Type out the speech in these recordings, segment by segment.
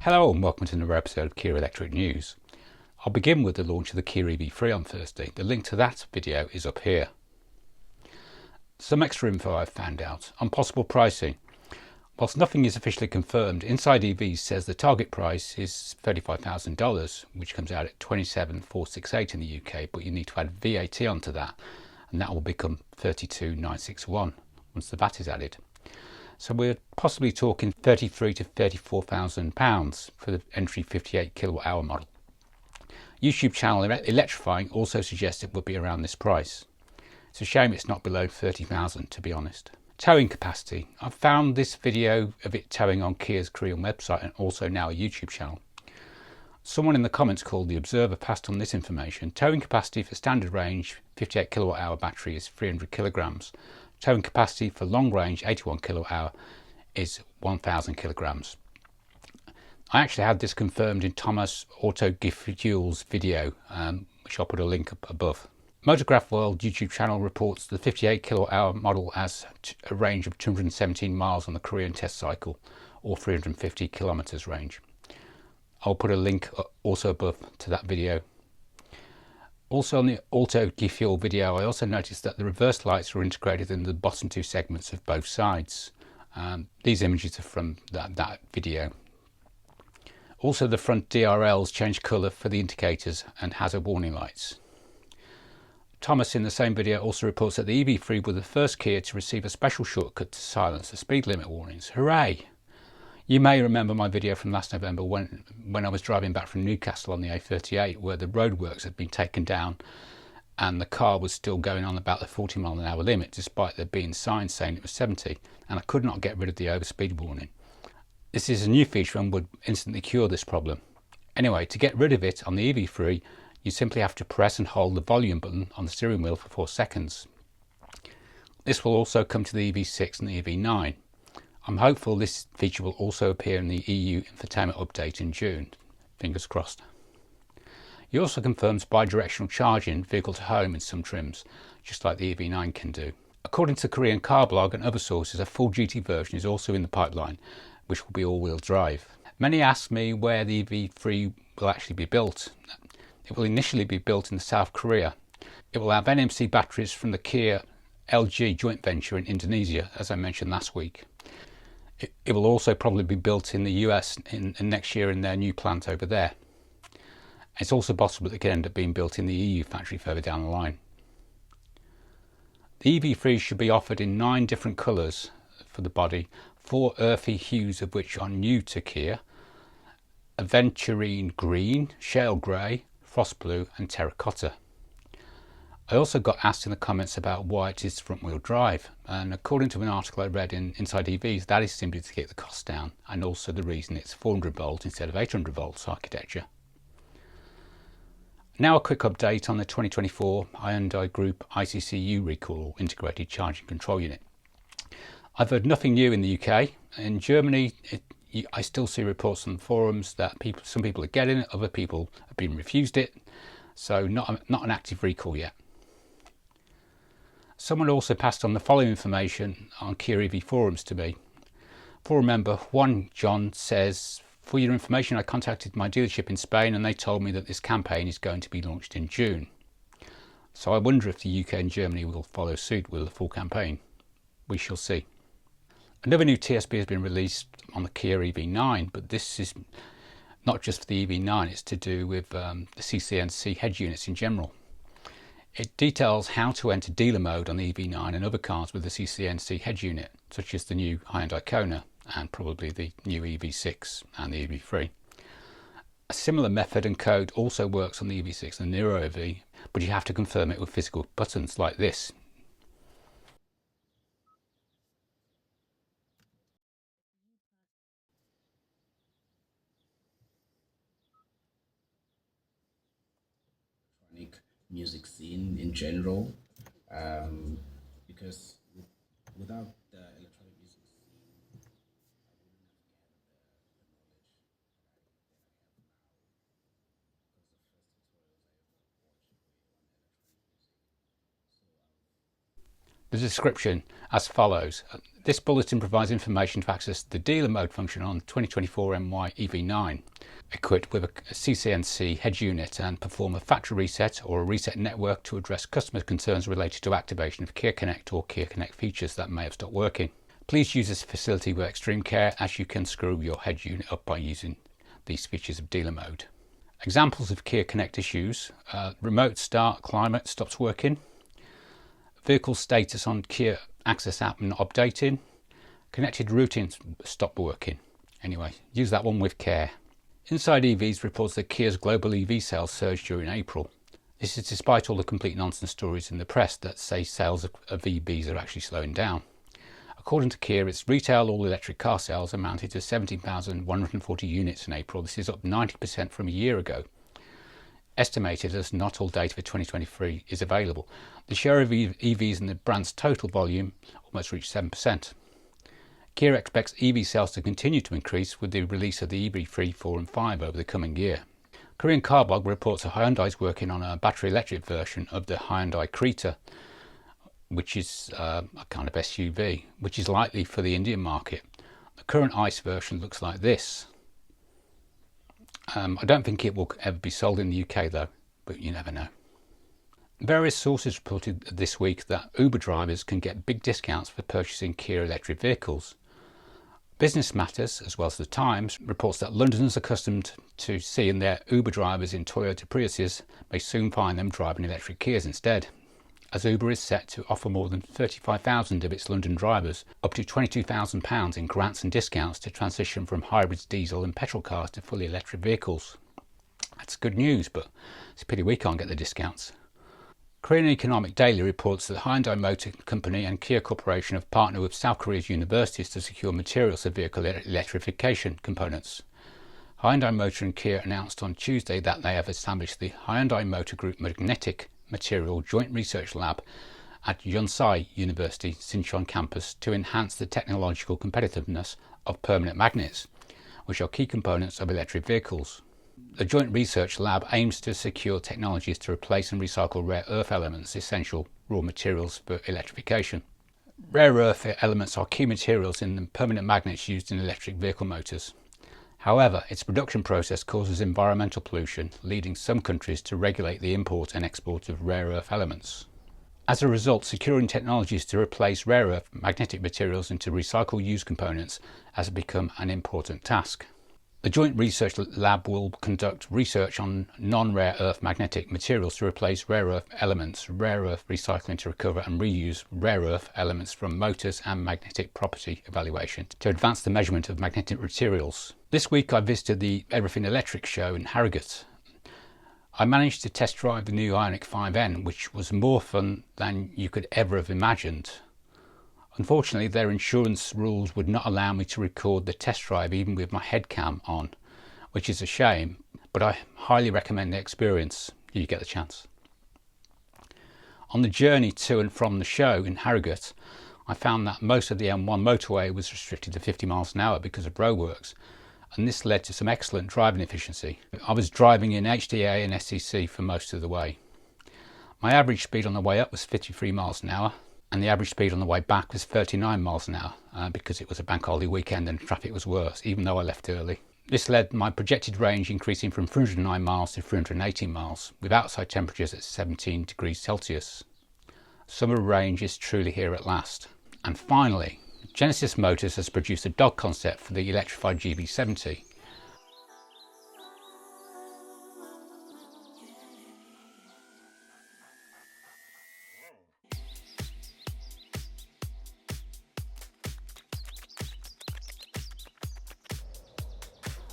Hello and welcome to another episode of Kia Electric News. I'll begin with the launch of the Kia EV3 on Thursday. The link to that video is up here. Some extra info I've found out on possible pricing. Whilst nothing is officially confirmed, Inside EVs says the target price is $35,000, which comes out at $27,468 in the UK, but you need to add VAT onto that, and that will become $32,961 once the VAT is added. So we're possibly talking £33,000 to £34,000 for the entry 58 kilowatt hour model. YouTube channel Electrifying also suggests it would be around this price. It's a shame it's not below 30,000 to be honest. Towing capacity. I've found this video of it towing on Kia's Korean website and also now a YouTube channel. Someone in the comments called The Observer passed on this information. Towing capacity for standard range 58 kilowatt hour battery is 300 kilograms. Towing capacity for long range 81 kilowatt hour is 1000 kilograms. I actually had this confirmed in Thomas Autogefuhl's video, which I'll put a link up above. Motograph World YouTube channel reports the 58 kilowatt hour model has a range of 217 miles on the Korean test cycle, or 350 kilometers range. I'll put a link also above to that video. Also on the Autogefuhl video, I also noticed that the reverse lights are integrated in the bottom two segments of both sides. These images are from that video. Also the front DRLs change colour for the indicators and hazard warning lights. Thomas in the same video also reports that the EV3 was the first Kia to receive a special shortcut to silence the speed limit warnings. Hooray! You may remember my video from last November when I was driving back from Newcastle on the A38 where the roadworks had been taken down and the car was still going on about the 40 mile an hour limit despite there being signs saying it was 70, and I could not get rid of the overspeed warning. This is a new feature and would instantly cure this problem. Anyway, to get rid of it on the EV3 you simply have to press and hold the volume button on the steering wheel for 4 seconds. This will also come to the EV6 and the EV9. I'm hopeful this feature will also appear in the EU infotainment update in June. Fingers crossed. He also confirms bi-directional charging vehicle to home in some trims, just like the EV9 can do. According to Korean car blog and other sources, a full GT version is also in the pipeline, which will be all-wheel drive. Many ask me where the EV3 will actually be built. It will initially be built in South Korea. It will have NMC batteries from the Kia LG joint venture in Indonesia, as I mentioned last week. It will also probably be built in the US in next year in their new plant over there. It's also possible it could end up being built in the EU factory further down the line. The EV3 should be offered in 9 different colours for the body, 4 earthy hues of which are new to Kia: aventurine green, shale grey, frost blue and terracotta. I also got asked in the comments about why it is front wheel drive, and according to an article I read in Inside EVs, that is simply to get the cost down, and also the reason it's 400 volt instead of 800 volts architecture. Now a quick update on the 2024 Hyundai Group ICCU Recall integrated charging control unit. I've heard nothing new in the UK. In Germany I still see reports on the forums that some people are getting it, other people have been refused it, so not an active recall yet. Someone also passed on the following information on Kia EV forums to me. Forum member Juan John says, "For your information, I contacted my dealership in Spain and they told me that this campaign is going to be launched in June. So I wonder if the UK and Germany will follow suit with the full campaign. We shall see." Another new TSB has been released on the Kia EV9, but this is not just for the EV9, it's to do with the CCNC head units in general. It details how to enter dealer mode on the EV9 and other cars with the CCNC head unit, such as the new Hyundai Kona and probably the new EV6 and the EV3. A similar method and code also works on the EV6 and the Niro EV, but you have to confirm it with physical buttons like this. Music scene in general, because without the electronic music scene, The description as follows. This bulletin provides information to access the dealer mode function on 2024 MY EV9, equipped with a CCNC head unit, and perform a factory reset or a reset network to address customer concerns related to activation of Kia Connect or Kia Connect features that may have stopped working. Please use this facility with extreme care, as you can screw your head unit up by using these features of dealer mode. Examples of Kia Connect issues: remote start climate stops working, vehicle status on Kia Access app not updating, connected routing stopped working. Anyway, use that one with care. Inside EVs reports that Kia's global EV sales surged during April. This is despite all the complete nonsense stories in the press that say sales of EVs are actually slowing down. According to Kia, its retail all-electric car sales amounted to 17,140 units in April. This is up 90% from a year ago. Estimated, as not all data for 2023 is available, the share of EVs in the brand's total volume almost reached 7%. Kia expects EV sales to continue to increase with the release of the EV3, 4 and 5 over the coming year. Korean Carblog reports that Hyundai is working on a battery electric version of the Hyundai Creta, which is a kind of SUV, which is likely for the Indian market. The current ICE version looks like this. I don't think it will ever be sold in the UK though, but you never know. Various sources reported this week that Uber drivers can get big discounts for purchasing Kia electric vehicles. Business Matters, as well as The Times, reports that Londoners accustomed to seeing their Uber drivers in Toyota Priuses may soon find them driving electric Kias instead, as Uber is set to offer more than 35,000 of its London drivers up to £22,000 in grants and discounts to transition from hybrids, diesel and petrol cars to fully electric vehicles. That's good news, but it's a pity we can't get the discounts. Korean Economic Daily reports that Hyundai Motor Company and Kia Corporation have partnered with South Korea's universities to secure materials for vehicle electrification components. Hyundai Motor and Kia announced on Tuesday that they have established the Hyundai Motor Group Magnetic Material Joint Research Lab at Yonsei University Sinchon campus to enhance the technological competitiveness of permanent magnets, which are key components of electric vehicles. The Joint Research Lab aims to secure technologies to replace and recycle rare earth elements, essential raw materials for electrification. Rare earth elements are key materials in the permanent magnets used in electric vehicle motors. However, its production process causes environmental pollution, leading some countries to regulate the import and export of rare earth elements. As a result, securing technologies to replace rare earth magnetic materials into recycled used components has become an important task. The Joint Research Lab will conduct research on non-rare earth magnetic materials to replace rare earth elements, rare earth recycling to recover and reuse rare earth elements from motors, and magnetic property evaluation to advance the measurement of magnetic materials. This week I visited the Everything Electric show in Harrogate. I managed to test drive the new Ioniq 5N, which was more fun than you could ever have imagined. Unfortunately, their insurance rules would not allow me to record the test drive even with my head cam on, which is a shame, but I highly recommend the experience if you get the chance. On the journey to and from the show in Harrogate, I found that most of the M1 motorway was restricted to 50 miles an hour because of roadworks, and this led to some excellent driving efficiency. I was driving in HDA and SCC for most of the way. My average speed on the way up was 53 miles an hour, and the average speed on the way back was 39 miles an hour because it was a bank holiday weekend and traffic was worse, even though I left early. This led my projected range increasing from 309 miles to 318 miles, with outside temperatures at 17 degrees Celsius. Summer range is truly here at last. And finally, Genesis Motors has produced a dog concept for the electrified GV70.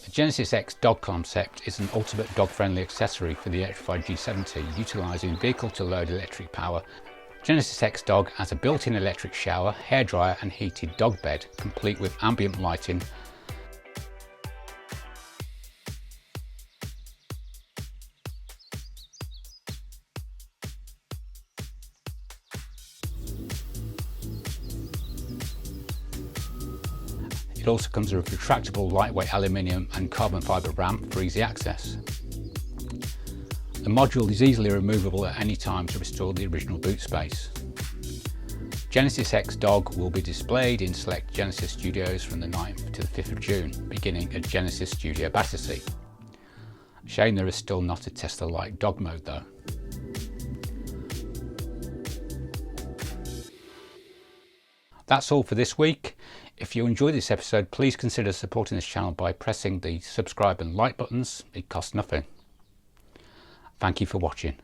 The Genesis X dog concept is an ultimate dog-friendly accessory for the electrified G70, utilising vehicle-to-load electric power. Genesis X Dog has a built-in electric shower, hairdryer and heated dog bed, complete with ambient lighting. It also comes with a retractable lightweight aluminium and carbon fibre ramp for easy access. The module is easily removable at any time to restore the original boot space. Genesis X Dog will be displayed in select Genesis studios from the 9th to the 5th of June, beginning at Genesis Studio Battersea. Shame there is still not a Tesla-like dog mode though. That's all for this week. If you enjoyed this episode, please consider supporting this channel by pressing the subscribe and like buttons. It costs nothing. Thank you for watching.